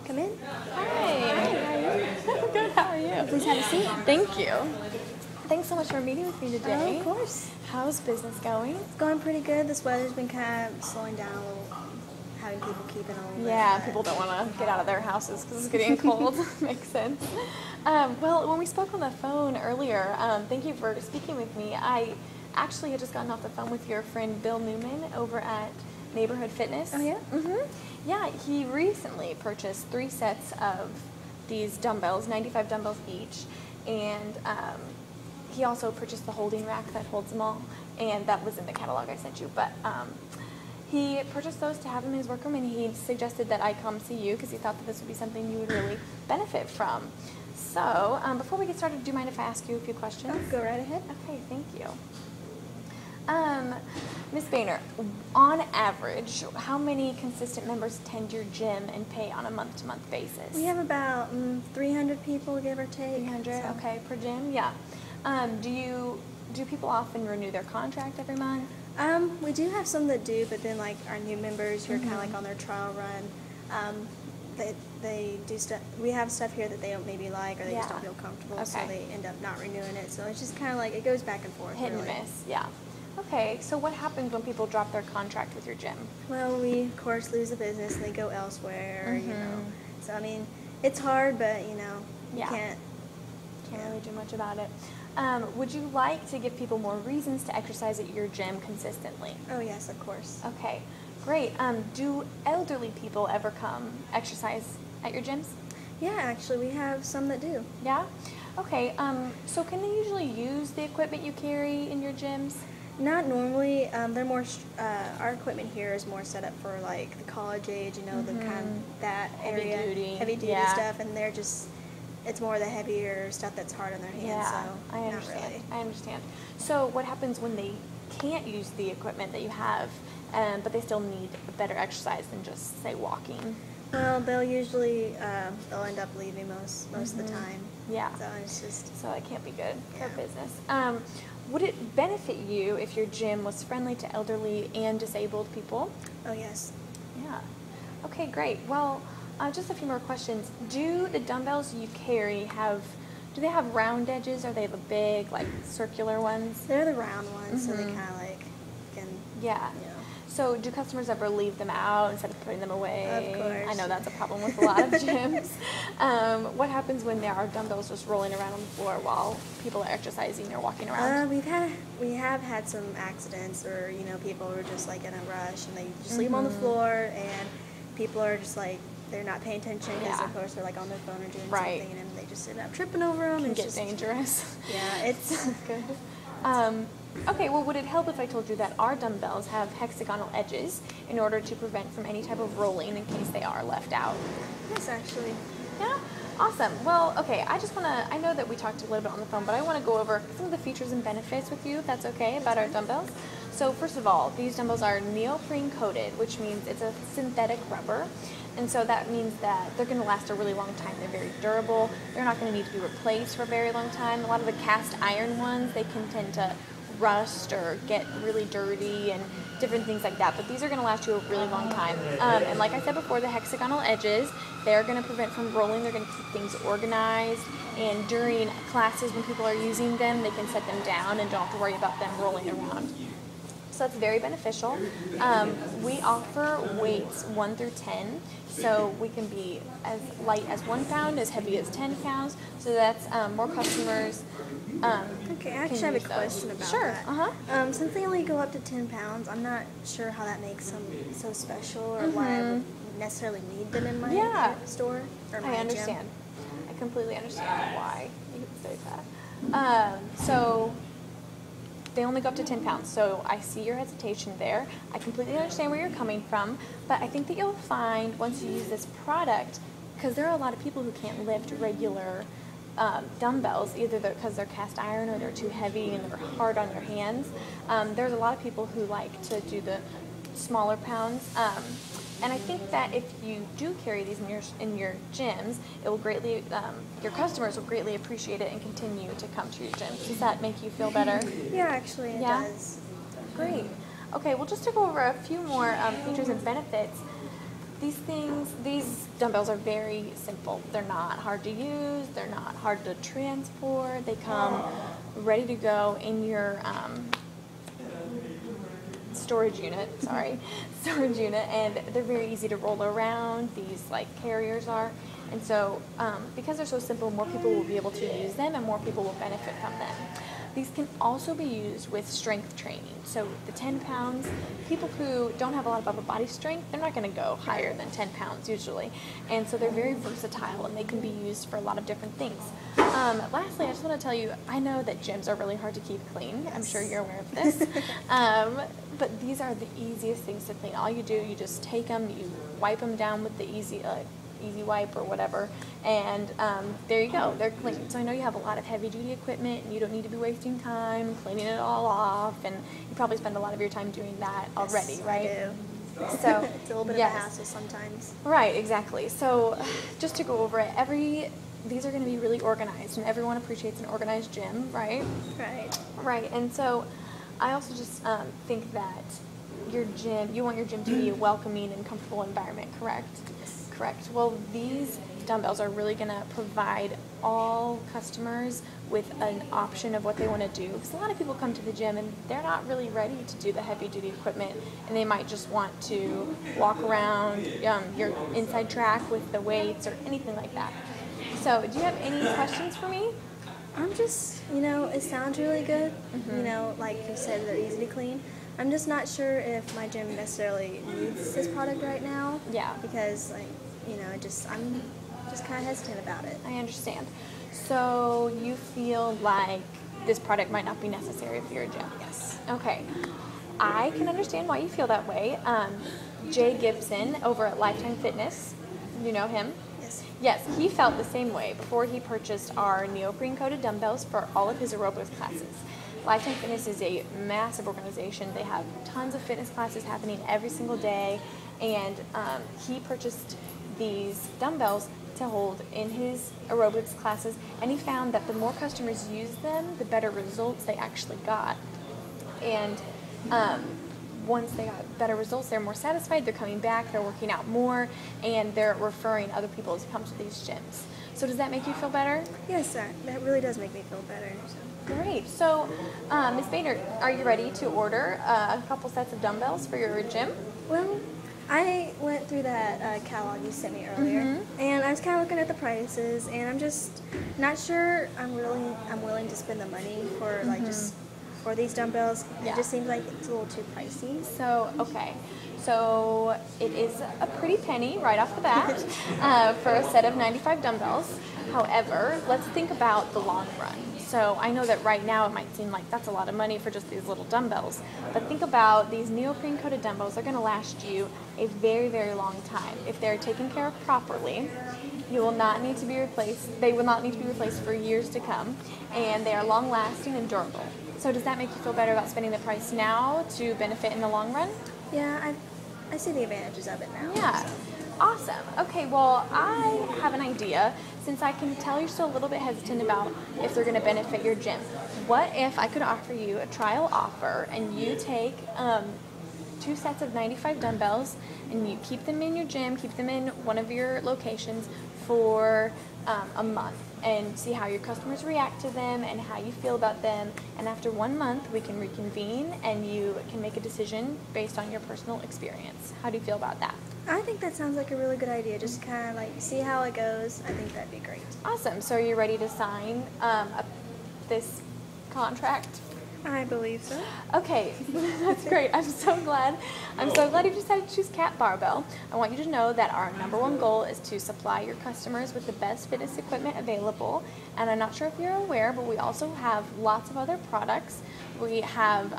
Come in. Hi. How are you? Good. How are you? Please have a seat. Thank you. Thanks so much for meeting with me today. Of course. How's business going? It's going pretty good. This weather's been kind of slowing down a little, having people keeping a little bit. Yeah, but- people don't want to get out of their houses because it's getting cold. Makes sense. Well, when we spoke on the phone earlier, thank you for speaking with me. I actually had just gotten off the phone with your friend Bill Newman over at Neighborhood Fitness. Oh, yeah? Yeah, he recently purchased 3 sets of these dumbbells, 95 dumbbells each, and he also purchased the holding rack that holds them all, and that was in the catalog I sent you. But he purchased those to have in his workroom, and he suggested that I come see you because he thought that this would be something you would really benefit from. So before we get started, do you mind if I ask you a few questions? Oh, go right ahead. Okay, thank you. Ms. Boehner, on average, how many consistent members attend your gym and pay on a month-to-month basis? We have about 300 people, give or take. 300, so- okay, per gym, yeah. Do people often renew their contract every month? We do have some that do, but then like our new members who are kind of like on their trial run, they do stuff. We have stuff here that they don't maybe like, or they just Yeah. don't feel comfortable, so Okay. they end up not renewing it. So it's just kind of like it goes back and forth. Hit and really. miss, yeah. Okay, so what happens when people drop their contract with your gym? Well, we of course lose the business. They go elsewhere, you know. So I mean, it's hard, but you know, you Yeah. can't. Can't really do much about it. Would you like to give people more reasons to exercise at your gym consistently? Oh yes, of course. Okay, great. Do elderly people ever come exercise at your gyms? Yeah, actually, we have some that do. Yeah? Okay, so can they usually use the equipment you carry in your gyms? Not normally. They're more. Our equipment here is more set up for like the college age. You know, the kind that Heavy area, duty, heavy duty yeah. stuff, and they're just. It's more the heavier stuff that's hard on their hands. Yeah, so I not understand. really. I understand. So what happens when they can't use the equipment that you have, but they still need a better exercise than just, say, walking? Well, they'll usually they'll end up leaving most of the time. Yeah. So it's just. So that can't be good for Yeah. business. Would it benefit you if your gym was friendly to elderly and disabled people? Oh yes. Yeah. Okay, great. Well, just a few more questions. Do the dumbbells you carry do they have round edges, or they the big, like, circular ones? They're the round ones, so they kind of like can. Yeah. You know. So do customers ever leave them out instead of putting them away? Of course. I know that's a problem with a lot of gyms. What happens when there are dumbbells just rolling around on the floor while people are exercising or walking around? We have had some accidents, or you know, people were just like in a rush and they just leave them on the floor, and people are just like they're not paying attention because Yeah. of course they're like on their phone or doing Right. something, and they just end up tripping over them. Can It's get just dangerous. yeah, it's Good. Okay, well, would it help if I told you that our dumbbells have hexagonal edges in order to prevent from any type of rolling in case they are left out? yes, actually. Yeah, awesome. Well, okay, I know that we talked a little bit on the phone, but I want to go over some of the features and benefits with you, if that's okay, about our dumbbells. So first of all, these dumbbells are neoprene coated, which means it's a synthetic rubber. And so that means that they're going to last a really long time. They're very durable. They're not going to need to be replaced for a very long time. A lot of the cast iron ones, they can tend to rust or get really dirty and different things like that, but these are going to last you a really long time. And like I said before, the hexagonal edges, they're going to prevent from rolling. They're going to keep things organized, and during classes when people are using them, they can set them down and don't have to worry about them rolling around. So that's very beneficial. We offer weights 1 through 10, so we can be as light as 1 pound, as heavy as 10 pounds, so that's more customers. Okay, I actually have a use those. question about Sure, that. Since they only go up to 10 pounds, I'm not sure how that makes them so special, or why I would necessarily need them in my Yeah. store or my I gym. understand. I completely understand why you would say that. So they only go up to 10 pounds, so I see your hesitation there. I completely understand where you're coming from, but I think that you'll find once you use this product, because there are a lot of people who can't lift regular dumbbells, either because they're cast iron or they're too heavy and they're hard on your hands. There's a lot of people who like to do the smaller pounds. And I think that if you do carry these in your gyms, it will greatly, your customers will greatly appreciate it and continue to come to your gyms. Does that make you feel better? Yeah, actually, it Yeah? does. Great. Okay, well, just to go over a few more features and benefits, these dumbbells are very simple. They're not hard to use. They're not hard to transport. They come ready to go in your storage unit, and they're very easy to roll around. These like carriers are. And so because they're so simple, more people will be able to use them and more people will benefit from them. These can also be used with strength training. So the 10 pounds, people who don't have a lot of upper body strength, they're not going to go higher than 10 pounds usually. And so they're very versatile and they can be used for a lot of different things. Lastly, I just want to tell you, I know that gyms are really hard to keep clean. I'm sure you're aware of this. But these are the easiest things to clean. All you do, you just take them, you wipe them down with the easy wipe or whatever, and there you go, they're clean. So I know you have a lot of heavy duty equipment and you don't need to be wasting time cleaning it all off, and you probably spend a lot of your time doing that already, right? I do. So it's a little bit of a hassle sometimes. Right, exactly. So just to go over it, these are going to be really organized, and everyone appreciates an organized gym, right? Right. And so I also just think that you want your gym to be a welcoming and comfortable environment, correct? Correct. Well, these dumbbells are really going to provide all customers with an option of what they want to do. Because a lot of people come to the gym and they're not really ready to do the heavy duty equipment, and they might just want to walk around your inside track with the weights or anything like that. So do you have any questions for me? I'm just, it sounds really good. Like you said, they're easy to clean. I'm just not sure if my gym necessarily needs this product right now. Yeah. Because, I'm just kind of hesitant about it. I understand. So you feel like this product might not be necessary for your gym? Yes. Okay. I can understand why you feel that way. Jay Gibson over at Lifetime Fitness, you know him? Yes. Yes, he felt the same way before he purchased our neoprene-coated dumbbells for all of his aerobics classes. Lifetime Fitness is a massive organization. They have tons of fitness classes happening every single day, and he purchased these dumbbells to hold in his aerobics classes, and he found that the more customers used them, the better results they actually got. And once they got better results, they're more satisfied, they're coming back, they're working out more, and they're referring other people to come to these gyms. So does that make you feel better? Yes, sir. That really does make me feel better. So. Great. So, Ms. Bader, are you ready to order a couple sets of dumbbells for your gym? Well, I went through that catalog you sent me earlier, and I was kind of looking at the prices, and I'm just not sure I'm willing to spend the money for just for these dumbbells. Yeah. It just seems like it's a little too pricey. So, okay. So it is a pretty penny right off the bat for a set of 95 dumbbells. However, let's think about the long run. So I know that right now it might seem like that's a lot of money for just these little dumbbells, but think about these neoprene coated dumbbells. They're going to last you a very, very long time. If they're taken care of properly, you will not need to be replaced. They will not need to be replaced for years to come, and they are long lasting and durable. So does that make you feel better about spending the price now to benefit in the long run? Yeah, I see the advantages of it now. Yeah. So. Awesome. Okay, well, I have an idea. Since I can tell you're still a little bit hesitant about if they're going to benefit your gym, what if I could offer you a trial offer and you take 2 sets of 95 dumbbells and you keep them in your gym, keep them in one of your locations for a month and see how your customers react to them and how you feel about them, and after 1 month we can reconvene and you can make a decision based on your personal experience. How do you feel about that? I think that sounds like a really good idea. Just kind of see how it goes. I think that'd be great. Awesome. So are you ready to sign this contract? I believe so. Okay, that's great. I'm so glad you decided to choose Cat Barbell. I want you to know that our #1 goal is to supply your customers with the best fitness equipment available. And I'm not sure if you're aware, but we also have lots of other products. We have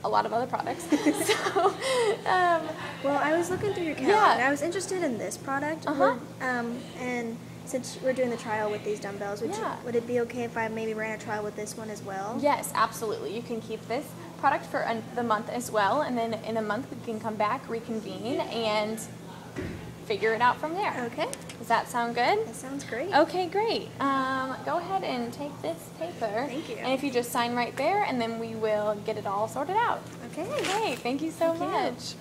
a lot of other products. So, well, I was looking through your catalog, and I was interested in this product. And since we're doing the trial with these dumbbells, would it be okay if I maybe ran a trial with this one as well? Yes, absolutely. You can keep this product for the month as well, and then in a month we can come back, reconvene, and figure it out from there. Okay. Does that sound good? That sounds great. Okay, great. Go ahead and take this paper. Thank you. And if you just sign right there, and then we will get it all sorted out. Okay. Great. Thank you so Thank you. much.